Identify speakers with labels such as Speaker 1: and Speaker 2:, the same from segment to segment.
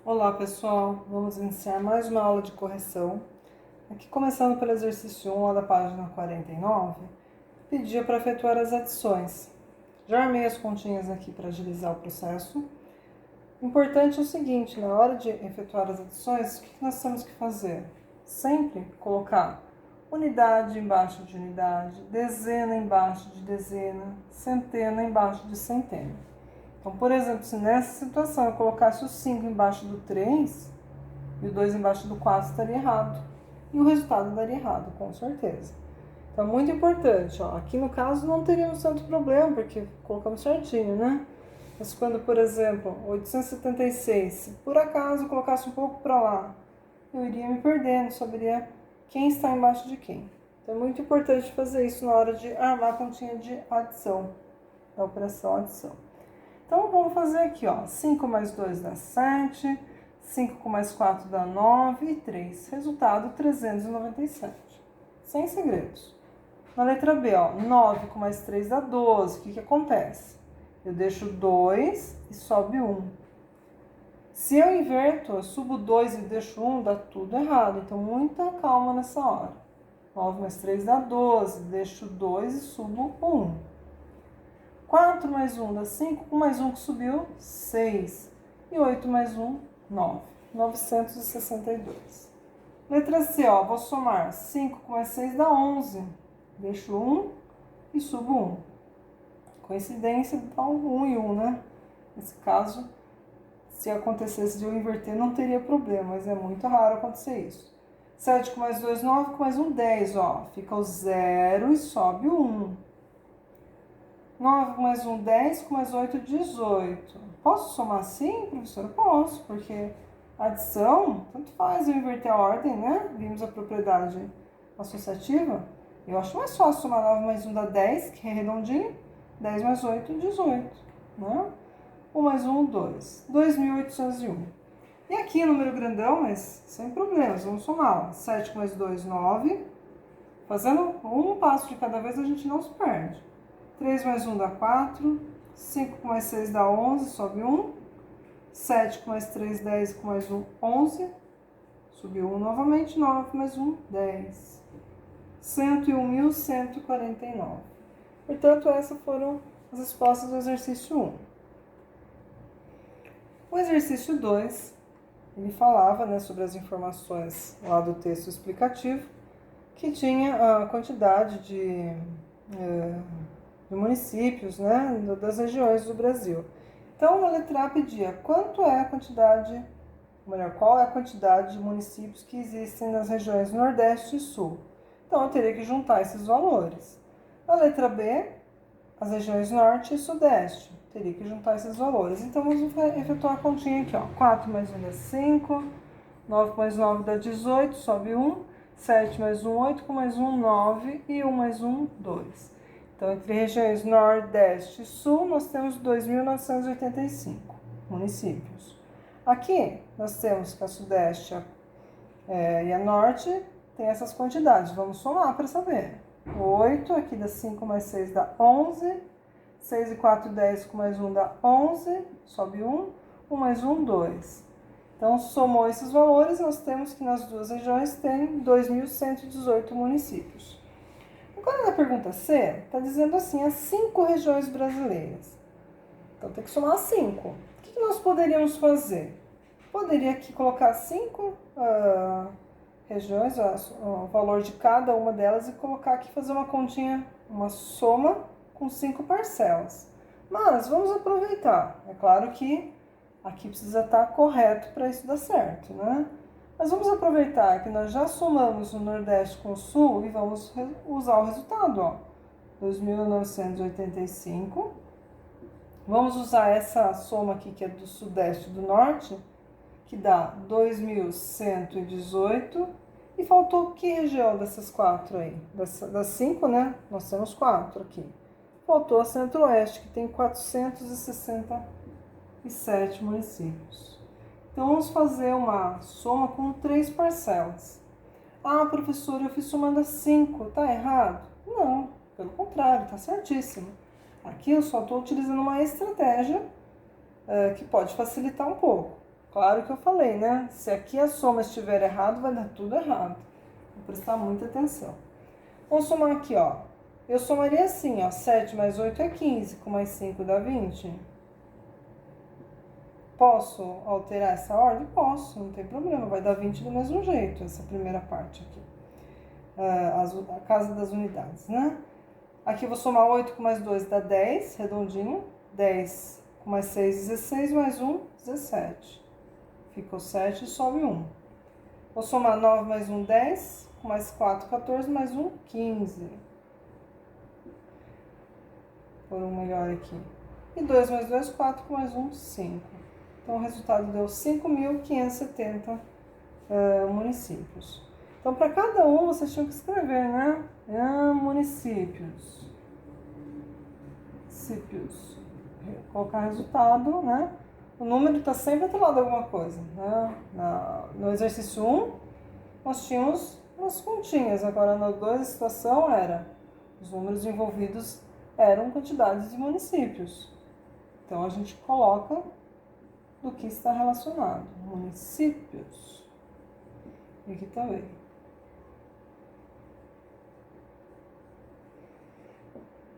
Speaker 1: Olá pessoal, vamos iniciar mais uma aula de correção. Aqui começando pelo exercício 1, lá da página 49, pedia para efetuar as adições. Já armei as continhas aqui para agilizar o processo. O importante é o seguinte, na hora de efetuar as adições, o que nós temos que fazer? Sempre colocar unidade embaixo de unidade, dezena embaixo de dezena, centena embaixo de centena. Então, por exemplo, se nessa situação eu colocasse o 5 embaixo do 3 e o 2 embaixo do 4, estaria errado. E o resultado daria errado, com certeza. Então, muito importante. Ó. Aqui no caso não teríamos tanto problema, porque colocamos certinho, né? Mas quando, por exemplo, 876, se por acaso eu colocasse um pouco para lá, eu iria me perdendo, saberia quem está embaixo de quem. Então, é muito importante fazer isso na hora de armar a continha de adição, da operação adição. Então, vamos fazer aqui, ó. 5 mais 2 dá 7, 5 com mais 4 dá 9 e 3. Resultado, 397. Sem segredos. Na letra B, ó, 9 com mais 3 dá 12. O que acontece? Eu deixo 2 e sobe 1. Se eu inverto, eu subo 2 e deixo 1, dá tudo errado. Então, muita calma nessa hora. 9 mais 3 dá 12. Deixo 2 e subo 1. 4 mais 1 dá 5, 1 mais 1 que subiu, 6. E 8 mais 1, 9. 962. Letra C, ó, vou somar 5 com mais 6 dá 11. Deixo 1 e subo 1. Coincidência, dá 1 e 1, né? Nesse caso, se acontecesse de eu inverter, não teria problema, mas é muito raro acontecer isso. 7 com mais 2, 9, com mais 1, 10, ó. Fica o 0 e sobe o 1. 9 com mais 1, 10, com mais 8, 18. Posso somar assim, professora? Posso, porque adição, tanto faz eu inverter a ordem, né? Vimos a propriedade associativa. Eu acho mais fácil somar 9 mais 1 dá 10, que é redondinho. 10 mais 8, 18. Né? 1 mais 1, 2. 2.801. E aqui, número grandão, mas sem problemas. Vamos somar. 7 com mais 2, 9. Fazendo um passo de cada vez, a gente não se perde. 3 mais 1 dá 4, 5 com mais 6 dá 11, sobe 1, 7 com mais 3, 10, com mais 1, 11, subiu 1 novamente, 9 mais 1, 10. 101.149. Portanto, essas foram as respostas do exercício 1. O exercício 2, ele falava, né, sobre as informações lá do texto explicativo, que tinha a quantidade de municípios, né, das regiões do Brasil. Então, na letra A pedia quanto é a quantidade, ou melhor, qual é a quantidade de municípios que existem nas regiões Nordeste e Sul. Então, eu teria que juntar esses valores. Na letra B, as regiões Norte e Sudeste. Teria que juntar esses valores. Então, vamos efetuar a continha aqui, ó. 4 mais 1 dá 5, 9 mais 9 dá 18, sobe 1, 7 mais 1, 8, com mais 1, 9 e 1 mais 1, 2. Então, entre regiões Nordeste e Sul, nós temos 2.985 municípios. Aqui, nós temos que a Sudeste e a Norte tem essas quantidades. Vamos somar para saber. 8, aqui dá 5 mais 6 dá 11. 6 e 4, 10, com mais 1 dá 11. Sobe 1. 1 mais 1, 2. Então, somou esses valores, nós temos que nas duas regiões tem 2.118 municípios. Agora, na pergunta C, está dizendo assim, as 5 regiões brasileiras. Então, tem que somar 5. O que nós poderíamos fazer? Poderia aqui colocar 5 regiões, o valor de cada uma delas, e colocar aqui, fazer uma continha, uma soma com 5 parcelas. Mas, vamos aproveitar. É claro que aqui precisa estar correto para isso dar certo, né? Mas vamos aproveitar que nós já somamos o Nordeste com o Sul e vamos usar o resultado, ó. 2.985. Vamos usar essa soma aqui, que é do Sudeste e do Norte, que dá 2.118. E faltou que região dessas 4 aí? Das 5, né? Nós temos 4 aqui. Faltou a Centro-Oeste, que tem 467 municípios. Então, vamos fazer uma soma com 3 parcelas. Ah, professora, eu fiz somando 5, tá errado? Não, pelo contrário, tá certíssimo. Aqui eu só estou utilizando uma estratégia que pode facilitar um pouco. Claro que eu falei, né? Se aqui a soma estiver errado, vai dar tudo errado. Vou prestar muita atenção. Vamos somar aqui, ó. Eu somaria assim, ó. 7 mais 8 é 15, com mais 5 dá 20. Posso alterar essa ordem? Posso, não tem problema. Vai dar 20 do mesmo jeito, essa primeira parte aqui. A casa das unidades, né? Aqui eu vou somar 8 com mais 2 dá 10, redondinho. 10 com mais 6, 16, mais 1, 17. Ficou 7 e sobe 1. Vou somar 9 mais 1, 10. Com mais 4, 14, mais 1, 15. Por um melhor aqui. E 2 mais 2, 4, com mais 1, 5. Então, o resultado deu 5.570 municípios. Então, para cada um, vocês tinham que escrever, né? Municípios. Colocar resultado, né? O número está sempre atrelado a alguma coisa, né? No exercício 1, nós tínhamos umas continhas. Agora, no 2, a situação era... Os números envolvidos eram quantidades de municípios. Então, a gente coloca do que está relacionado. Municípios. E aqui também.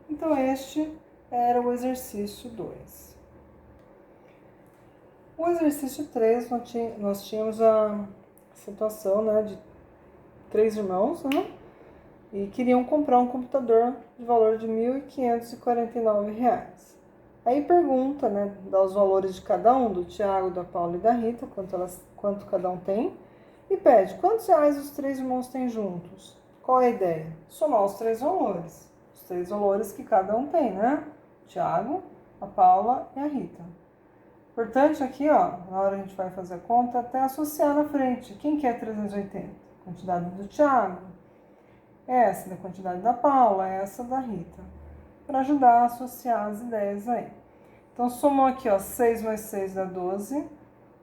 Speaker 1: Então, este era o exercício 2. O exercício 3, nós tínhamos a situação, né, de 3 irmãos, né, e queriam comprar um computador de valor de R$ 1.549. Aí pergunta, né, dá os valores de cada um, do Tiago, da Paula e da Rita, quanto cada um tem, e pede quantos reais os 3 irmãos têm juntos. Qual é a ideia? Somar os 3 valores. Os 3 valores que cada um tem, né? O Tiago, a Paula e a Rita. Importante aqui, ó, na hora a gente vai fazer a conta, até associar na frente. Quem que é 380? Quantidade do Tiago. Essa da quantidade da Paula, essa da Rita. Para ajudar a associar as ideias aí. Então, somou aqui, ó, 6 mais 6 dá 12.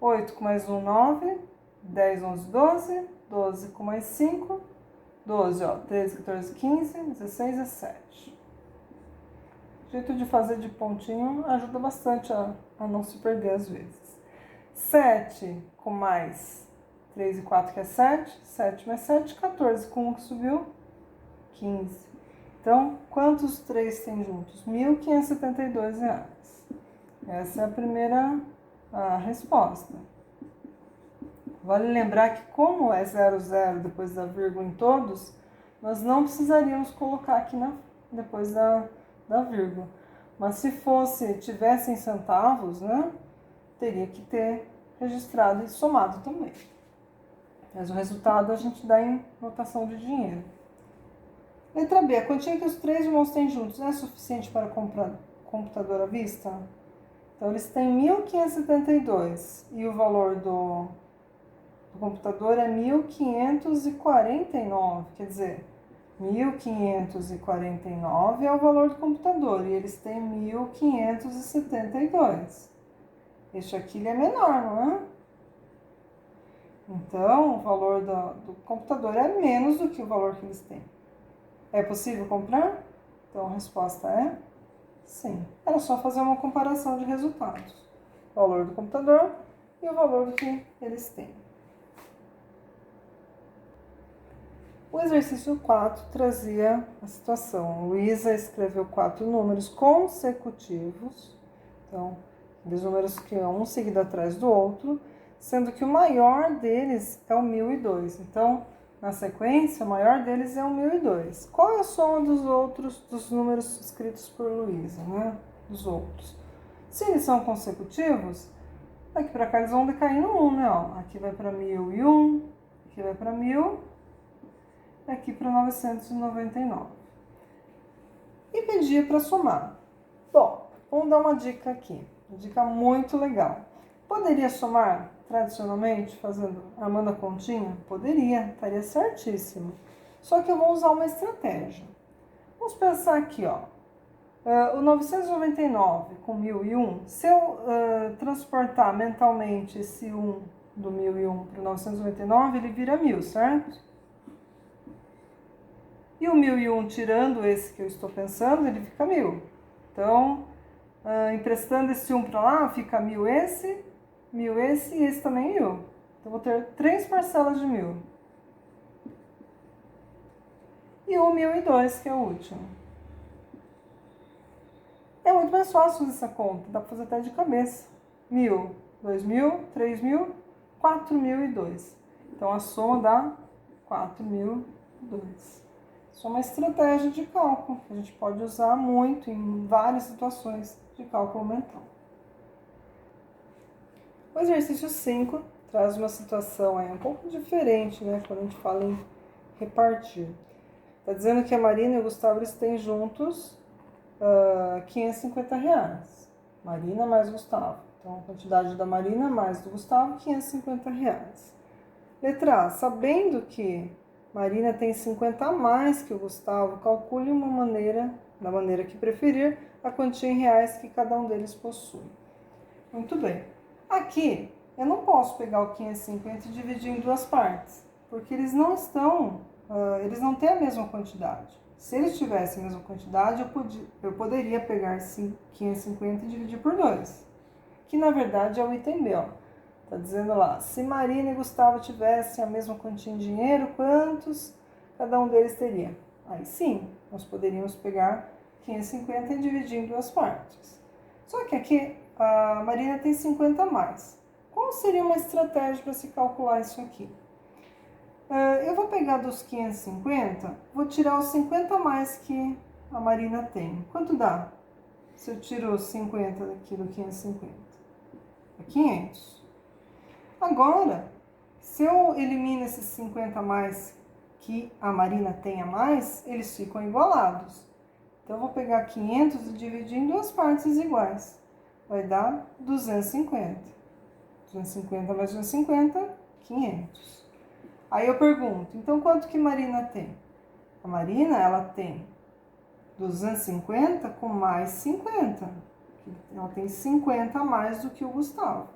Speaker 1: 8 com mais 1, 9. 10, 11, 12. 12 com mais 5. 12, ó, 13, 14, 15, 16, 17. O jeito de fazer de pontinho ajuda bastante a não se perder às vezes. 7 com mais 3 e 4, que é 7. 7 mais 7, 14 com 1 que subiu, 15. Então, quantos 3 tem juntos? R$ 1.572. Essa é a primeira resposta. Vale lembrar que como é 00 depois da vírgula em todos, nós não precisaríamos colocar aqui depois da vírgula. Mas se tivesse em centavos, né, teria que ter registrado e somado também. Mas o resultado a gente dá em notação de dinheiro. Letra B. A quantia que os 3 irmãos têm juntos é suficiente para comprar computador à vista? Então, eles têm 1.572 e o valor do computador é 1.549. Quer dizer, 1.549 é o valor do computador e eles têm 1.572. Este aqui ele é menor, não é? Então, o valor do computador é menos do que o valor que eles têm. É possível comprar? Então, a resposta é sim. Era só fazer uma comparação de resultados. O valor do computador e o valor do que eles têm. O exercício 4 trazia a situação. Luísa escreveu 4 números consecutivos. Então, os números que é um seguido atrás do outro, sendo que o maior deles é o 1.002. Então, na sequência, o maior deles é o 1.002. Qual é a soma dos números escritos por Luísa, né? Dos outros. Se eles são consecutivos, daqui para cá eles vão decair no 1, né? Ó, aqui vai para 1.001, aqui vai para 1.000, aqui para 999. E pedia para somar. Bom, vamos dar uma dica aqui. Uma dica muito legal. Poderia somar tradicionalmente, armando a continha? Poderia, estaria certíssimo. Só que eu vou usar uma estratégia. Vamos pensar aqui, ó. O 999 com 1.001, se eu transportar mentalmente esse 1 do 1.001 para o 999, ele vira 1.000, certo? E o 1.001, tirando esse que eu estou pensando, ele fica 1.000. Então, emprestando esse 1 para lá, fica 1.000 esse 1.000 esse e esse também 1.000. Então, vou ter 3 parcelas de 1.000. E o 1.002, que é o último. É muito mais fácil fazer essa conta, dá para fazer até de cabeça. 1.000, 2.000, 3.000, 4.002. Então, a soma dá 4.002. Isso é uma estratégia de cálculo que a gente pode usar muito em várias situações de cálculo mental. O exercício 5 traz uma situação aí um pouco diferente, né, quando a gente fala em repartir. Está dizendo que a Marina e o Gustavo eles têm juntos R$550. Marina mais Gustavo. Então, a quantidade da Marina mais do Gustavo, R$550. Letra A. Sabendo que Marina tem 50 a mais que o Gustavo, calcule da maneira que preferir, a quantia em reais que cada um deles possui. Muito bem. Aqui, eu não posso pegar o 550 e dividir em duas partes, porque eles não têm a mesma quantidade. Se eles tivessem a mesma quantidade, eu poderia pegar 550 e dividir por 2, que na verdade é o item B, ó. Tá dizendo lá, se Marina e Gustavo tivessem a mesma quantia em dinheiro, quantos cada um deles teria? Aí sim, nós poderíamos pegar 550 e dividir em duas partes. Só que aqui a Marina tem 50 a mais. Qual seria uma estratégia para se calcular isso aqui? Eu vou pegar dos 550, vou tirar os 50 a mais que a Marina tem. Quanto dá? Se eu tiro os 50 daqui do 550? É 500. Agora, se eu elimino esses 50 a mais que a Marina tem a mais, eles ficam igualados. Então, eu vou pegar 500 e dividir em duas partes iguais. Vai dar 250. 250 mais 250, 500. Aí eu pergunto, então quanto que Marina tem? A Marina, ela tem 250 com mais 50. Ela tem 50 a mais do que o Gustavo.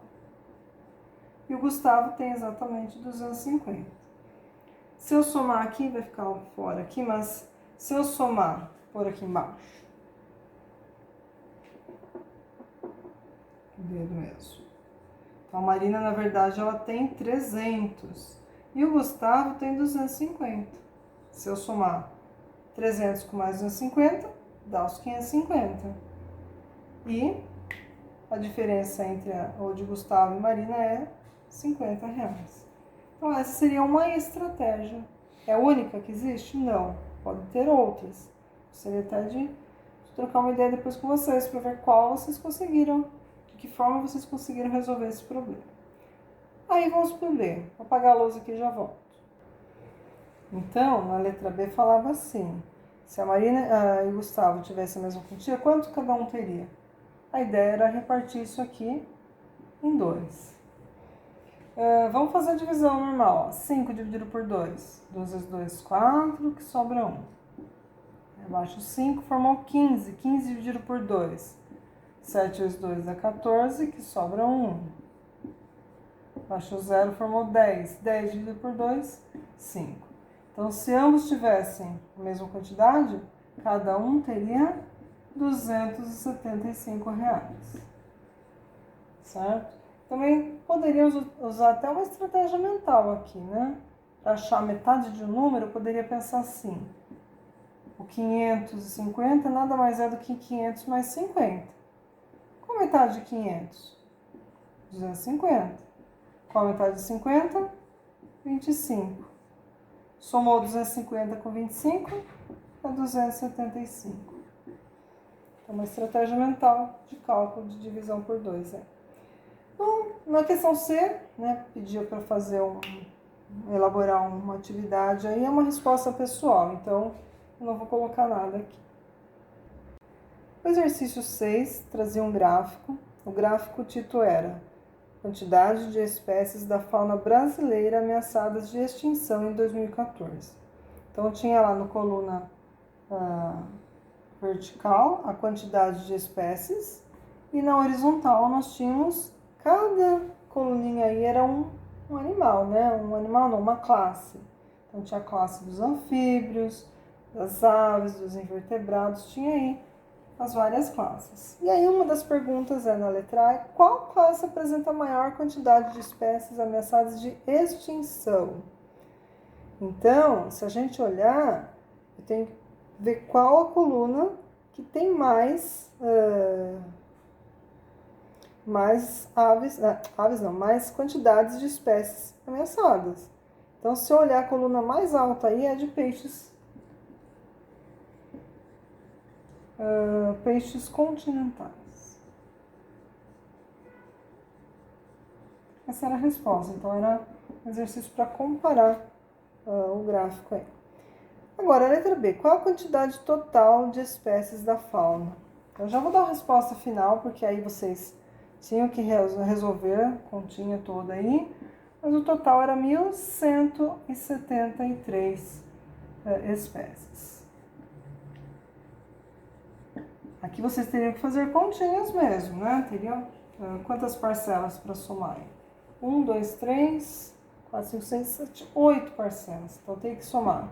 Speaker 1: E o Gustavo tem exatamente 250. Se eu somar aqui, vai ficar fora aqui, mas se eu somar por aqui embaixo, dedo mesmo. Então, a Marina, na verdade, ela tem 300. E o Gustavo tem 250. Se eu somar 300 com mais 250, dá os 550. E a diferença entre o de Gustavo e Marina é R$50. Então, essa seria uma estratégia. É a única que existe? Não. Pode ter outras. Gostaria até de trocar uma ideia depois com vocês para ver qual vocês conseguiram, de que forma vocês conseguiram resolver esse problema. Aí vamos para o B. Vou apagar a lousa aqui e já volto. Então, na letra B falava assim: se a Marina e o Gustavo tivessem a mesma quantia, quanto cada um teria? A ideia era repartir isso aqui em 2. Vamos fazer a divisão normal. 5 dividido por 2. 2 vezes 2, 4, que sobra 1. Abaixo 5 formou 15. 15 dividido por 2. 7 vezes 2 dá 14, que sobra 1. Abaixo 0 formou 10. 10 dividido por 2, 5. Então, se ambos tivessem a mesma quantidade, cada um teria R$275. Certo? Também poderíamos usar até uma estratégia mental aqui, né? Para achar metade de um número, eu poderia pensar assim: o 550 nada mais é do que 500 mais 50. Qual a metade de 500? 250. Qual a metade de 50? 25. Somou 250 com 25, é 275. Então, uma estratégia mental de cálculo de divisão por 2. Bom, na questão C, né, pediu para fazer elaborar uma atividade, aí é uma resposta pessoal, então eu não vou colocar nada aqui. O exercício 6 trazia um gráfico. O gráfico o título era Quantidade de espécies da fauna brasileira ameaçadas de extinção em 2014. Então, tinha lá no coluna vertical a quantidade de espécies e na horizontal nós tínhamos, cada coluninha aí era um animal, né? Um animal não, uma classe. Então, tinha a classe dos anfíbios, das aves, dos invertebrados, tinha aí as várias classes. E aí uma das perguntas é na letra A, qual classe apresenta a maior quantidade de espécies ameaçadas de extinção? Então, se a gente olhar, eu tenho que ver qual a coluna que tem mais mais quantidades de espécies ameaçadas. Então, se eu olhar a coluna mais alta aí, é de peixes continentais. Essa era a resposta, então era um exercício para comparar o gráfico aí. Agora, a letra B, qual a quantidade total de espécies da fauna? Eu já vou dar a resposta final, porque aí vocês tinham que resolver a continha toda aí, mas o total era 1.173 espécies. Aqui vocês teriam que fazer continhas mesmo, né? Teriam quantas parcelas para somar? 1, 2, 3, 4, 5, 6, 7, 8 parcelas. Então tem que somar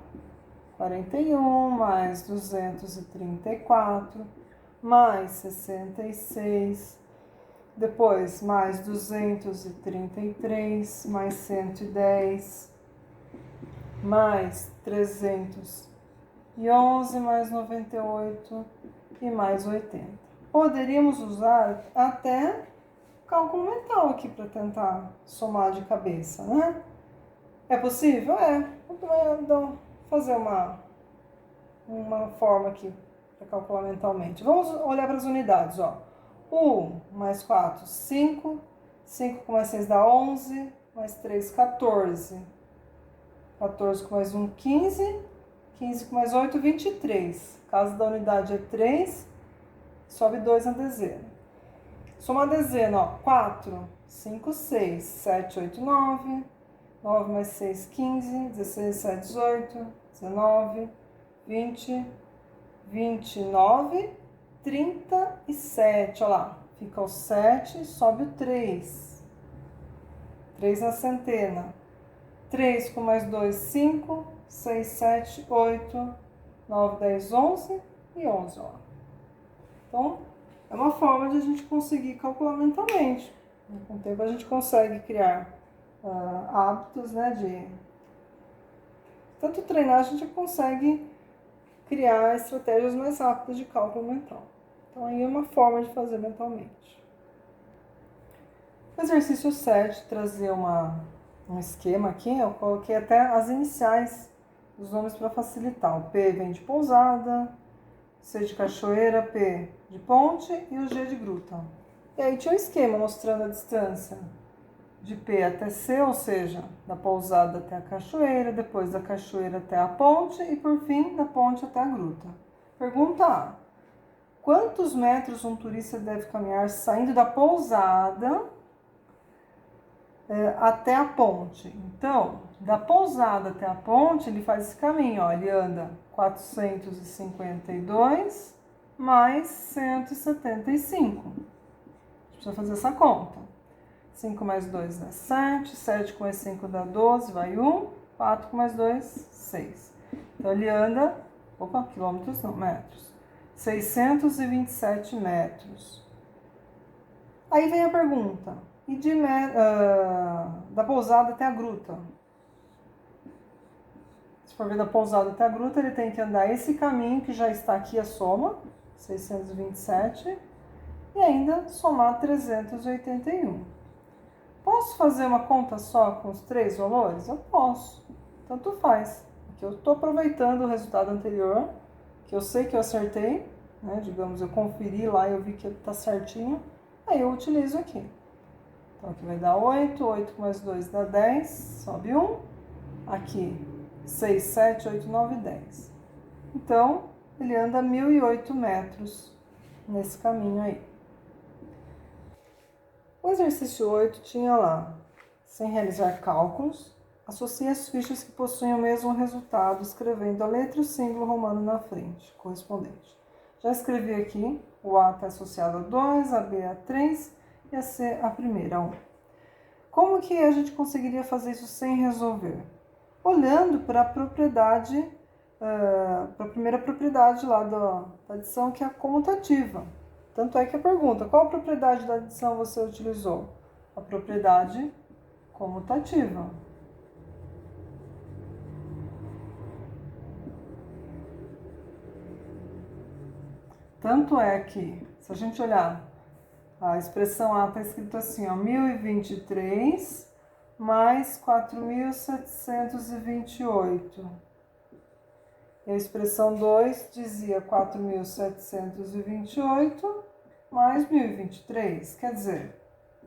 Speaker 1: 41 mais 234 mais 66, depois mais 233 mais 110 mais 311 mais 98 e mais 80. Poderíamos usar até cálculo mental aqui para tentar somar de cabeça, né? É possível? É. Vou fazer uma forma aqui para calcular mentalmente. Vamos olhar para as unidades, ó. 1 mais 4, 5. 5 com mais 6 dá 11. Mais 3, 14. 14 com mais 1, 15. 15 com mais 8, 23. Caso da unidade é 3, sobe 2 na dezena. Soma a dezena, ó. 4, 5, 6, 7, 8, 9. 9 mais 6, 15. 16, 17, 18. 19, 20, 29, 37. Olha lá, fica o 7, sobe o 3. 3 na centena. 3 com mais 2, 5. 6, 7, 8. 9, 10, 11 e 11, ó. Então, é uma forma de a gente conseguir calcular mentalmente. Com o tempo a gente consegue criar hábitos, né, de tanto treinar, a gente consegue criar estratégias mais rápidas de cálculo mental. Então, aí é uma forma de fazer mentalmente. O exercício 7, trazer um esquema aqui, eu coloquei até as iniciais dos nomes para facilitar. O P vem de pousada, C de cachoeira, P de ponte e o G de gruta. E aí tinha um esquema mostrando a distância de P até C, ou seja, da pousada até a cachoeira, depois da cachoeira até a ponte e, por fim, da ponte até a gruta. Pergunta A. Quantos metros um turista deve caminhar saindo da pousada até a ponte? Então, da pousada até a ponte, ele faz esse caminho, ó, ele anda 452 mais 175. A gente precisa fazer essa conta. 5 mais 2 dá 7, 7 com mais 5 dá 12, vai 1, 4 com mais 2, 6. Então, ele anda, quilômetros não, metros, 627 metros. Aí vem a pergunta, e da pousada até a gruta? Se for ver da pousada até a gruta, ele tem que andar esse caminho que já está aqui a soma, 627, e ainda somar 381. Posso fazer uma conta só com os 3 valores? Eu posso. Tanto faz. Aqui eu estou aproveitando o resultado anterior, que eu sei que eu acertei, né? Digamos, eu conferi lá e eu vi que está certinho. Aí eu utilizo aqui. Então aqui vai dar 8, 8 mais 2 dá 10, sobe 1. Aqui 6, 7, 8, 9, 10. Então, ele anda 1.008 metros nesse caminho aí. O exercício 8 tinha lá, sem realizar cálculos, associe as fichas que possuem o mesmo resultado, escrevendo a letra e o símbolo romano na frente, correspondente. Já escrevi aqui, o A está associado a 2, a B a 3 e a C a primeira, a 1. Como que a gente conseguiria fazer isso sem resolver? Olhando para a propriedade para a primeira propriedade lá da adição, que é a comutativa. Tanto é que a pergunta, qual propriedade da adição você utilizou? A propriedade comutativa. Tanto é que, se a gente olhar, a expressão A está escrito assim, ó, 1023 mais 4.728. E a expressão 2 dizia 4.728 mais 1023. Quer dizer,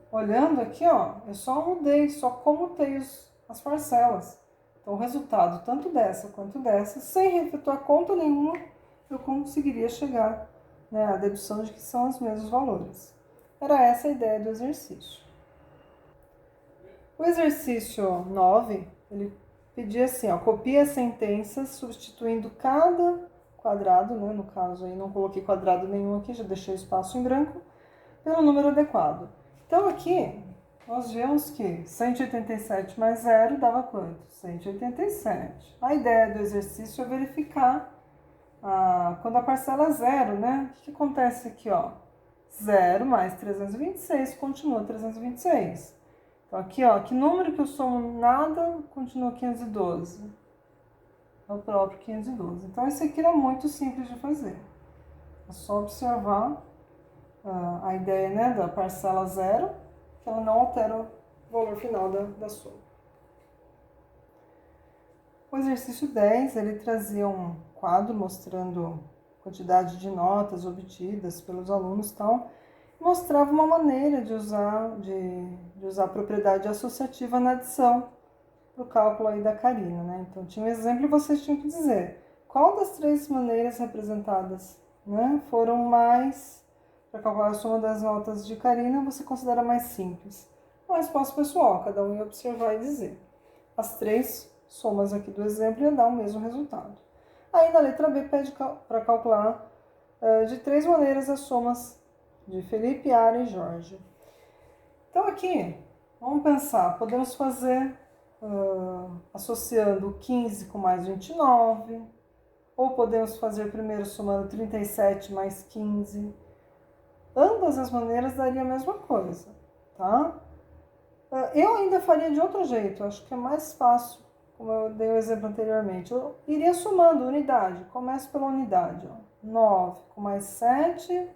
Speaker 1: olhando aqui, ó, eu só mudei, só comutei as parcelas. Então, o resultado, tanto dessa quanto dessa, sem efetuar conta nenhuma, eu conseguiria chegar, né, à dedução de que são os mesmos valores. Era essa a ideia do exercício. O exercício 9, ele pedia assim, ó, copia as sentenças substituindo cada quadrado, né, no caso aí não coloquei quadrado nenhum aqui, já deixei espaço em branco, pelo número adequado. Então aqui nós vemos que 187 mais 0 dava quanto? 187. A ideia do exercício é verificar quando a parcela é zero, né? O que acontece aqui, ó? 0 mais 326 continua 326. Então aqui, ó, que número que eu somo nada continua 512. É o próprio 512. Então esse aqui era muito simples de fazer. É só observar a ideia, né, da parcela zero, que ela não altera o valor final da soma. O exercício 10, ele trazia um quadro mostrando a quantidade de notas obtidas pelos alunos e tal, e mostrava uma maneira de usar a propriedade associativa na adição para o cálculo aí da Karina, né? Então tinha um exemplo e vocês tinham que dizer qual das três maneiras representadas, né, foram mais, para calcular a soma das notas de Karina, você considera mais simples. Uma resposta pessoal, cada um ia observar e dizer. As três somas aqui do exemplo ia dar o mesmo resultado. Aí na letra B pede para calcular de três maneiras as somas de Felipe, Ara e Jorge. Então aqui, vamos pensar, podemos fazer associando 15 com mais 29, ou podemos fazer primeiro somando 37 mais 15. Ambas as maneiras daria a mesma coisa, tá? Eu ainda faria de outro jeito, acho que é mais fácil, como eu dei o exemplo anteriormente. Eu iria somando unidade, começo pela unidade, ó. 9 com mais 7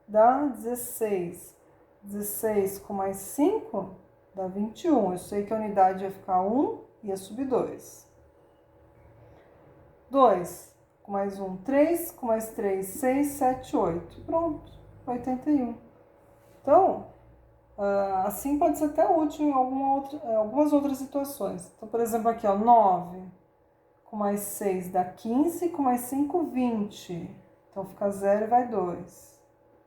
Speaker 1: dá 16. 16 com mais 5 dá 21. Eu sei que a unidade ia ficar 1 e ia subir 2. 2 com mais 1, 3, com mais 3, 6, 7, 8. Pronto, 81. Então, assim pode ser até útil em algumas outras situações. Então, por exemplo, aqui, ó, 9 com mais 6 dá 15, com mais 5, 20. Então, fica 0 e vai 2.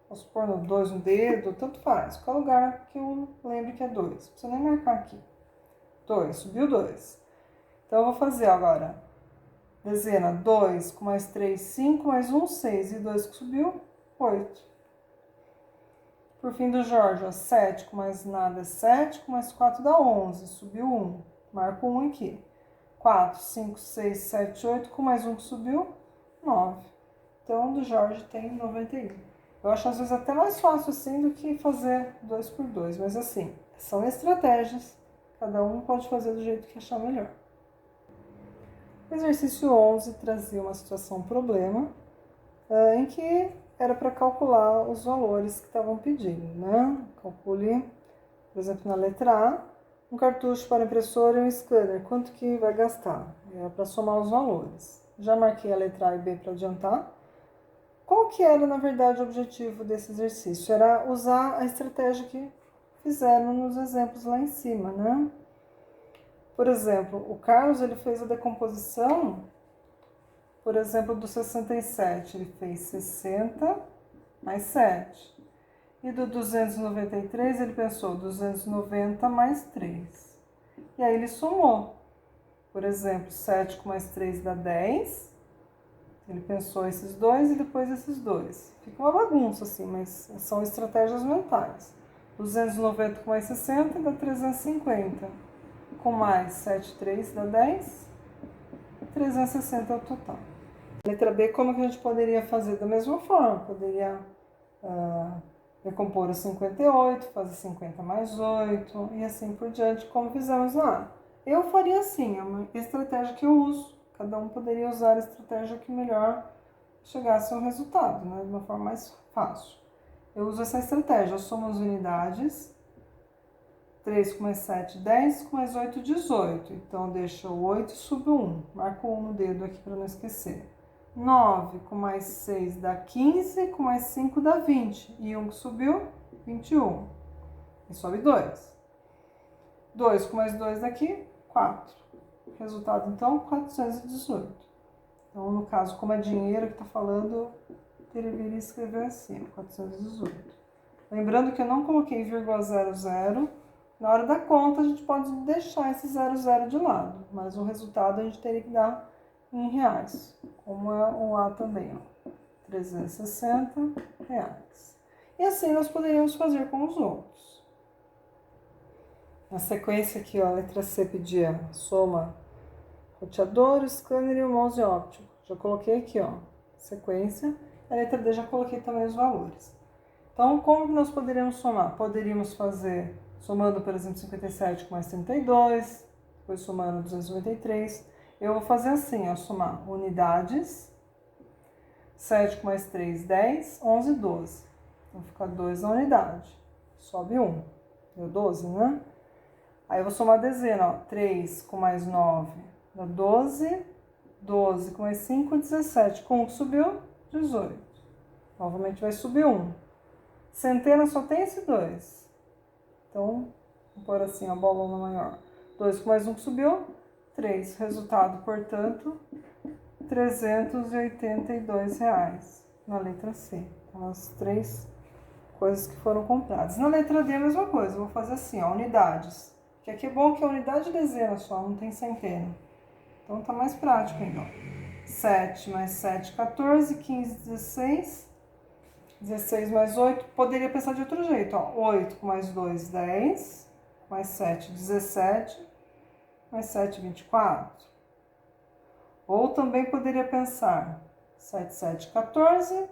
Speaker 1: Vamos supor no 2 no dedo, tanto faz. Qual lugar que eu lembre que é 2? Não precisa nem marcar aqui. 2, subiu 2. Então, eu vou fazer agora dezena 2 com mais 3, 5, mais 1, 6. E 2 que subiu, 8. Por fim do Jorge, ó, 7 com mais nada é 7, com mais 4 dá 11. Subiu 1. Marco 1 aqui. 4, 5, 6, 7, 8. Com mais 1 que subiu, 9. Então, do Jorge tem 91. Eu acho às vezes até mais fácil assim do que fazer 2 por 2. Mas assim, são estratégias. Cada um pode fazer do jeito que achar melhor. O exercício 11 trazia uma situação problema em que era para calcular os valores que estavam pedindo, né? Calcule, por exemplo, na letra A, um cartucho para impressora e um scanner. Quanto que vai gastar? Era para somar os valores. Já marquei a letra A e B para adiantar. Qual que era, na verdade, o objetivo desse exercício? Era usar a estratégia que fizeram nos exemplos lá em cima, né? Por exemplo, o Carlos ele fez a decomposição, por exemplo, do 67, ele fez 60 mais 7. E do 293, ele pensou 290 mais 3. E aí ele somou. Por exemplo, 7 com mais 3 dá 10. Ele pensou esses dois e depois esses dois. Fica uma bagunça assim, mas são estratégias mentais. 290 com mais 60 dá 350. Com mais 7, 3 dá 10. 360 é o total. Letra B, como que a gente poderia fazer? Da mesma forma, poderia decompor os 58, fazer 50 mais 8 e assim por diante, como fizemos lá. Eu faria assim, é uma estratégia que eu uso. Cada um poderia usar a estratégia que melhor chegasse ao resultado, né? De uma forma mais fácil. Eu uso essa estratégia, eu somo as unidades, 3 com mais 7, 10, com mais 8, 18. Então, deixa o 8 sub 1, marco 1 no dedo aqui para não esquecer. 9 com mais 6 dá 15, com mais 5 dá 20. E 1 que subiu, 21. E sobe 2. 2 com mais 2 daqui, 4. Resultado, então, 418. Então, no caso, como é dinheiro que está falando, deveria escrever assim, 418. Lembrando que eu não coloquei vírgula 00. Na hora da conta, a gente pode deixar esse 00 de lado, mas o resultado a gente teria que dar em reais, como é o A também, ó, 360 reais. E assim nós poderíamos fazer com os outros. Na sequência aqui, ó, a letra C pedia soma roteador, scanner e o mouse óptico. Já coloquei aqui, ó, sequência. A letra D já coloquei também os valores. Então, como que nós poderíamos somar? Poderíamos fazer somando, por exemplo, 57 com mais 32, depois somando 293. Eu vou fazer assim, ó, somar unidades, 7 com mais 3, 10, 11, 12. Então, fica 2 na unidade. Sobe 1. Deu 12, né? Aí eu vou somar a dezena, ó. 3 com mais 9, dá 12. 12 com mais 5, 17. Com 1 que subiu, 18. Novamente vai subir 1. Centena só tem esse 2. Então, vou pôr assim, a bolona maior. 2 com mais 1 que subiu, 3. Resultado, portanto, R$382 na letra C. Então, as 3 coisas que foram compradas. Na letra D, a mesma coisa. Eu vou fazer assim, ó, unidades. Que aqui é bom que é unidade de dezena só, não tem centena. Então, tá mais prático ainda. 7 mais 7, 14, 15, 16. 16 mais 8, poderia pensar de outro jeito, ó. 8 com mais 2, 10. Mais 7, 17. Mais 7, 24. Ou também poderia pensar 7, 7, 14.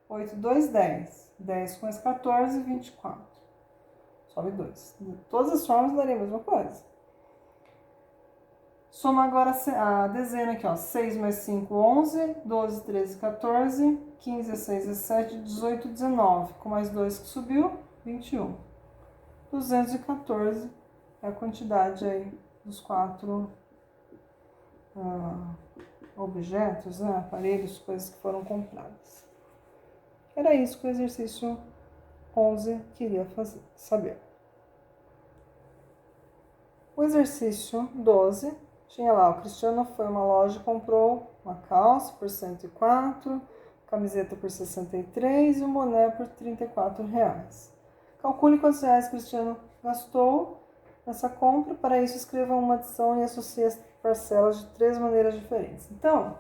Speaker 1: 8, 2, 10. 10 com mais 14, 24. Sobe 2. De todas as formas, daria a mesma coisa. Soma agora a dezena aqui, ó. 6 mais 5, 11. 12, 13, 14. 15, 16, 17, 18, 19. Com mais 2 que subiu, 21. 214 é a quantidade aí dos 4 objetos, né? Aparelhos, coisas que foram compradas. Era isso que o exercício 11 queria saber. O exercício 12 tinha lá, o Cristiano foi a uma loja e comprou uma calça por 104, camiseta por 63 e um boné por R$34. Calcule quantos reais o Cristiano gastou nessa compra. Para isso, escreva uma adição e associe as parcelas de 3 maneiras diferentes. Então,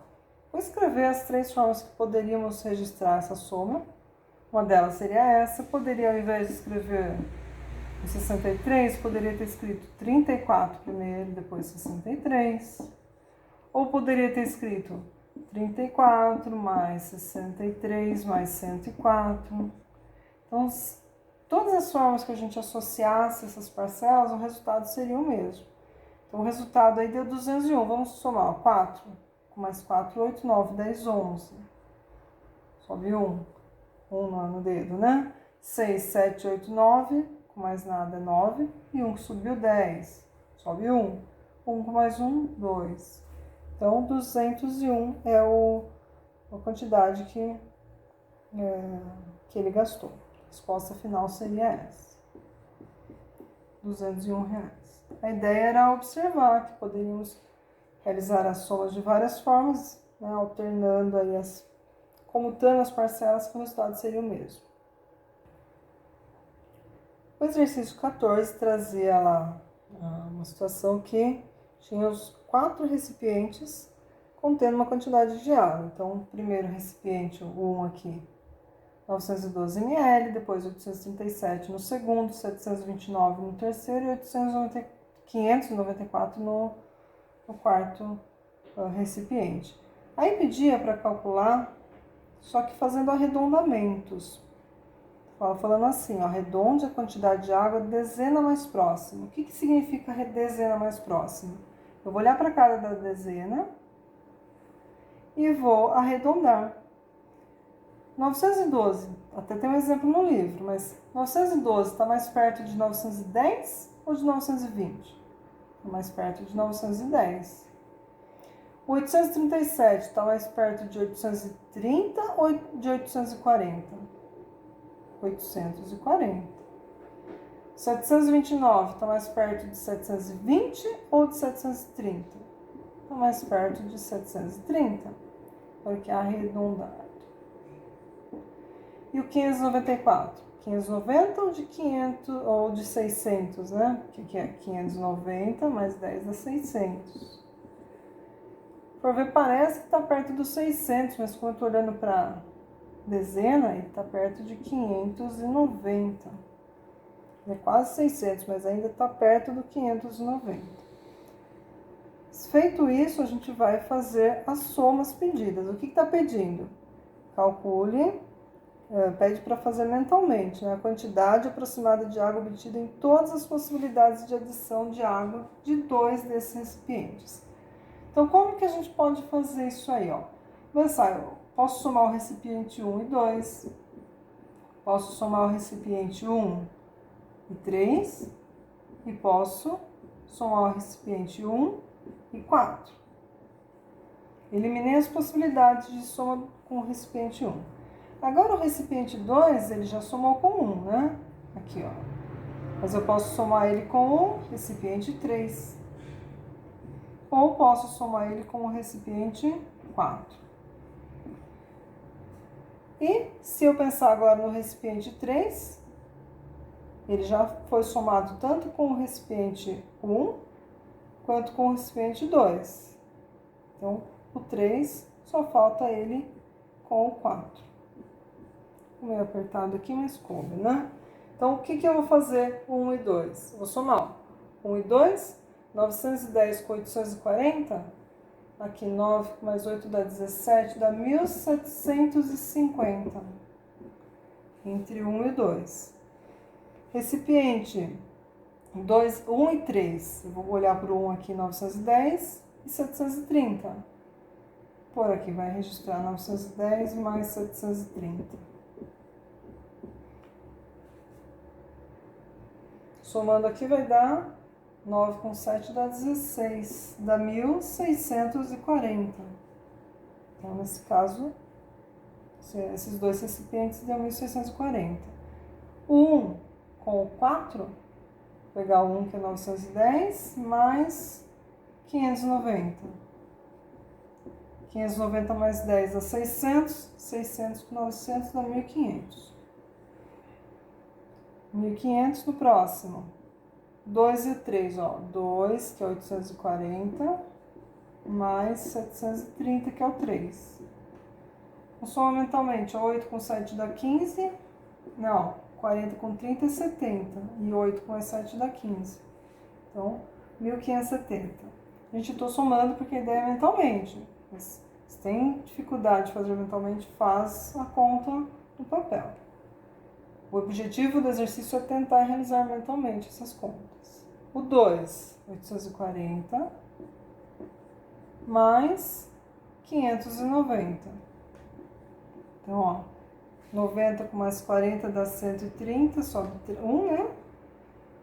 Speaker 1: vou escrever as 3 formas que poderíamos registrar essa soma. Uma delas seria essa. Poderia, ao invés de escrever o 63, poderia ter escrito 34 primeiro, depois 63. Ou poderia ter escrito 34 mais 63 mais 104. Então, todas as formas que a gente associasse essas parcelas, o resultado seria o mesmo. Então, o resultado aí deu 201. Vamos somar, ó, 4 com mais 4, 8, 9, 10, 11. Sobe 1. 1 no dedo, né? 6, 7, 8, 9. Com mais nada é 9. E 1 que subiu, 10. Sobe 1. 1 com mais 1, 2. Então, 201 é a quantidade que ele gastou. A resposta final seria essa. R$201. A ideia era observar que poderíamos realizar as somas de várias formas, né, alternando aí comutando as parcelas, que o resultado seria o mesmo. O exercício 14 trazia lá uma situação que tinha os 4 recipientes contendo uma quantidade de água. Então, o primeiro recipiente, o 1 aqui, 912 ml, depois 837 no segundo, 729 no terceiro e 594 no quarto recipiente. Aí pedia para calcular, só que fazendo arredondamentos. Falando assim, ó, arredonde a quantidade de água dezena mais próxima. O que significa dezena mais próxima? Eu vou olhar para a cara da dezena e vou arredondar. 912, até tem um exemplo no livro, mas 912 está mais perto de 910 ou de 920? Está mais perto de 910. 837 está mais perto de 830 ou de 840? 840. 729 está mais perto de 720 ou de 730? Está mais perto de 730, porque é arredondado. E o 594? 590 ou de 500 ou de 600, né? O que é 590 mais 10 dá 600. Por ver, parece que está perto dos 600, mas quando eu estou olhando para dezena, ele está perto de 590. É quase 600, mas ainda está perto do 590. Feito isso, a gente vai fazer as somas pedidas. O que está pedindo? Calcule, pede para fazer mentalmente, né? A quantidade aproximada de água obtida em todas as possibilidades de adição de água de 2 desses recipientes. Então, como que a gente pode fazer isso aí, ó? Pensar, eu posso somar o recipiente 1 e 2, posso somar o recipiente 1 e 3, e posso somar o recipiente 1 e 4. Eliminei as possibilidades de soma com o recipiente 1. Agora o recipiente 2, ele já somou com 1, né? Aqui, ó. Mas eu posso somar ele com o recipiente 3. Ou posso somar ele com o recipiente 4. E se eu pensar agora no recipiente 3, ele já foi somado tanto com o recipiente 1 quanto com o recipiente 2. Então, o 3 só falta ele com o 4. Meio apertado aqui, mas coube, né? Então, o que eu vou fazer com 1 e 2? Vou somar 1 e 2, 910 com 840, aqui 9 mais 8 dá 17, dá 1750, entre 1 e 2. Recipiente 2, 1 e 3, eu vou olhar para o 1 aqui, 910 e 730. Por aqui vai registrar 910 mais 730. Somando aqui vai dar 9 com 7 dá 16, dá 1640. Então, nesse caso, esses dois recipientes deu 1640. O 1 com o 4, vou pegar o 1 que é 910, mais 590. 590 mais 10 dá 600, 600 com 900 dá 1500. 1500 no próximo. 2 e 3, ó. 2, que é 840, mais 730, que é o 3. Soma mentalmente. 8 com 7 dá 15. Não, 40 com 30 é 70. E 8 com 7 dá 15. Então, 1570. A gente estou somando porque a ideia é mentalmente. Mas se tem dificuldade de fazer mentalmente, faz a conta no papel. O objetivo do exercício é tentar realizar mentalmente essas contas. O 2, 840, mais 590. Então, ó, 90 com mais 40 dá 130, sobe 1, né?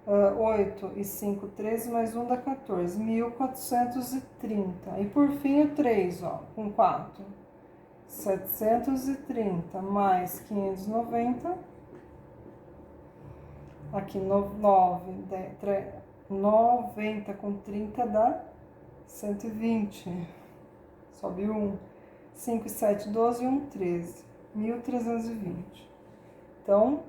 Speaker 1: 8 e 5, 13, mais 1 dá 14, 1430. E por fim o 3, ó, com 4. 730 mais 590. Aqui 90 com 30 dá 120. Sobe 1. 5 e 7, 12 e 1, 13. 1320. Então,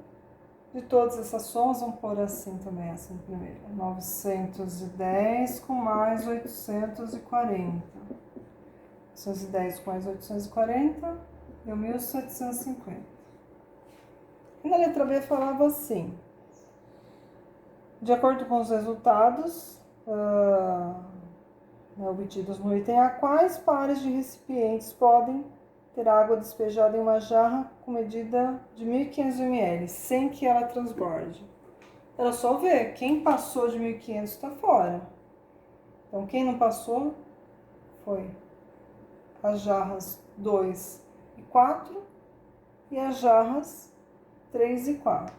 Speaker 1: de todas essas somas, vamos pôr assim também, assim primeiro. 910 com mais 840. 910 com mais 840 deu 1750. E na letra B falava assim: de acordo com os resultados, obtidos no item A, quais pares de recipientes podem ter água despejada em uma jarra com medida de 1.500 ml, sem que ela transborde. Era só ver, quem passou de 1.500 está fora. Então, quem não passou foi as jarras 2 e 4 e as jarras 3 e 4.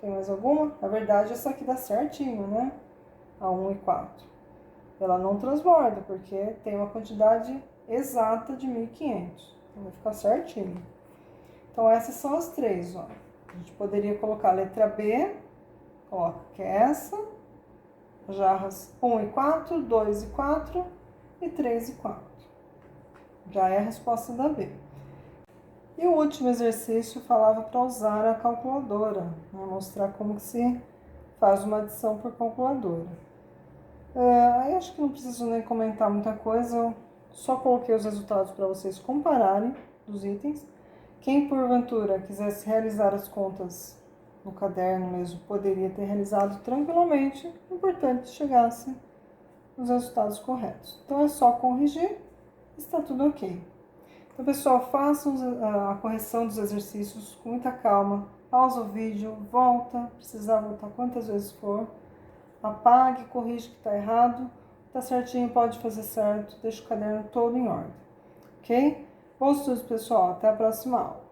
Speaker 1: Tem mais alguma? Na verdade, essa aqui dá certinho, né? A 1 e 4. Ela não transborda, porque tem uma quantidade exata de 1.500. Então, vai ficar certinho. Então, essas são as três, ó. A gente poderia colocar a letra B, coloca que é essa, jarras 1 e 4, 2 e 4 e 3 e 4. Já é a resposta da B. E o último exercício falava para usar a calculadora, né? Mostrar como que se faz uma adição por calculadora. Aí acho que não preciso nem comentar muita coisa, eu só coloquei os resultados para vocês compararem dos itens. Quem porventura quisesse realizar as contas no caderno mesmo, poderia ter realizado tranquilamente, o importante é que chegasse nos resultados corretos. Então é só corrigir, está tudo ok. Então, pessoal, façam a correção dos exercícios com muita calma, pausa o vídeo, volta, precisar voltar quantas vezes for, apague, corrige o que está errado, está certinho, pode fazer certo, deixa o caderno todo em ordem, ok? Bons estudos, pessoal, até a próxima aula.